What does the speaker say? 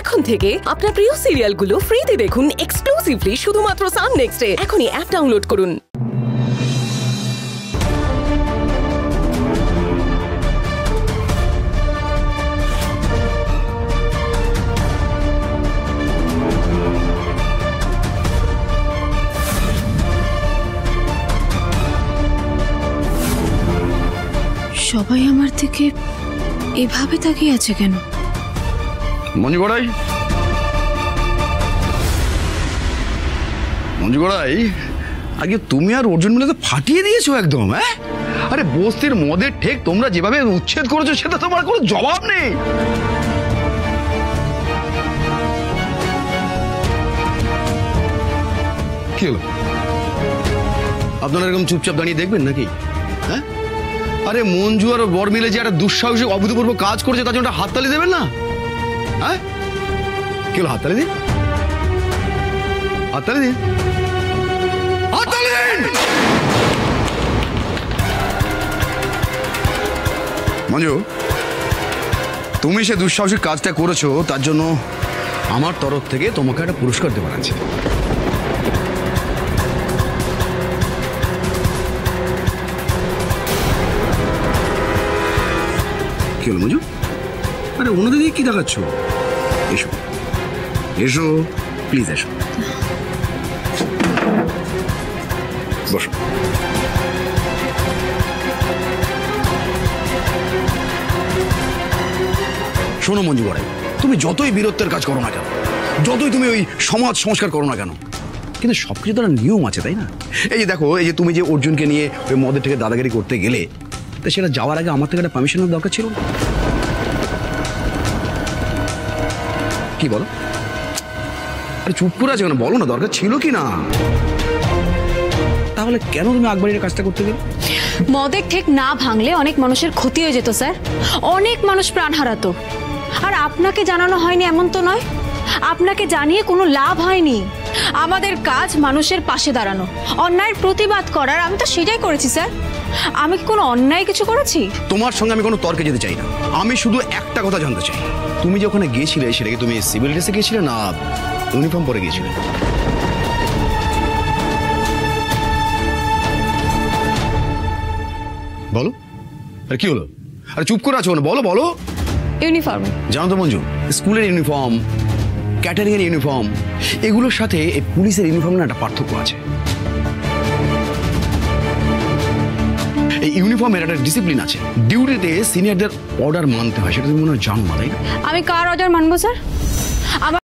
এখন থেকে আপনার প্রিয় সিরিয়ালগুলো ফ্রিতে দেখুন এক্সক্লুসিভলি শুধুমাত্র সান নেক্সটে। এখনই অ্যাপ ডাউনলোড করুন। সবাই আমার থেকে এভাবে তাকিয়ে আছে কেন? মঞ্জু গড়াই, আগে তুমি আর অর্জুন মিলে তো ফাটিয়ে দিয়েছো একদম। হ্যাঁ, আরে বস্তির মদের ঠেক তোমরা যেভাবে উচ্ছেদ করেছো সেটা তোমার কোনো জবাব নেই। কি হলো, আপনারা এরকম চুপচাপ দাঁড়িয়ে দেখবেন নাকি? হ্যাঁ, আরে মঞ্জু আর বর মিলে যে একটা দুঃসাহসিক অভূতপূর্ব কাজ করেছে তার জন্য হাততালি দেবেন না? হ্যাঁ, কি হলো, হাততালি দিন, হাততালি দিন, হাততালি দিন। মঞ্জু, তুমি সে দুঃসাহসিক কাজটা করেছো তার জন্য আমার তরফ থেকে তোমাকে একটা পুরস্কার দেওয়ার আছে। কি হলো মঞ্জু? আরে ওনাদের দিকে কি দেখাচ্ছ? এসো এসো, প্লিজ এসো, বসো। শোনো মঞ্জু গড়াই, তুমি যতই বীরত্বের কাজ করো না কেন, যতই তুমি ওই সমাজ সংস্কার করো না কেন, কিন্তু সবকিছু তো একটা নিয়ম আছে, তাই না? এই যে দেখো, এই যে তুমি যে অর্জুনকে নিয়ে ওই মদের থেকে দাদাগিরি করতে গেলে, তা সেটা যাওয়ার আগে আমার থেকে একটা পারমিশনের দরকার ছিল না? কি বলো? আরে চুপ করে আছে কেন, বলো না, দরকার ছিল কি না? তাহলে কেন তুমি আকবরের কাজটা করতে গেলে? মদের ঠেক না ভাঙলে অনেক মানুষের ক্ষতি হয়ে যেত স্যার, অনেক মানুষ প্রাণ হারাতো। আর আপনাকে জানানো হয়নি এমন তো নয়, আপনাকে জানিয়ে কোনো লাভ হয়নি। আমাদের কাজ মানুষের পাশে দাঁড়ানো, অন্যায়ের প্রতিবাদ করার, আমি তো সেটাই করেছি স্যার। আমি কি কোনো অন্যায় কিছু করেছি? তোমার সঙ্গে আমি কোনো তর্কে যেতে চাই না, আমি শুধু একটা কথা জানতে চাই, তুমি যে ওখানে গিয়েছিলে সেটা কি তুমি সিভিল ড্রেসে গিয়েছিলে না ইউনিফর্ম পরে গিয়েছিলে? বলো, আরে কি হলো? আরে চুপ করে আছো, বলো বলো। ইউনিফর্ম। জানো তো মঞ্জু, স্কুলের ইউনিফর্ম, ক্যাটারিং এর ইউনিফর্ম, এগুলোর সাথে এই পুলিশের ইউনিফর্মের একটা পার্থক্য আছে। এই ইউনিফর্মের একটা ডিসিপ্লিন আছে, ডিউটিতে সিনিয়রদের অর্ডার মানতে হয়, সেটা তুমি মনে হয় জানো না, তাই না? আমি কার অর্ডার মানবো স্যার? আমার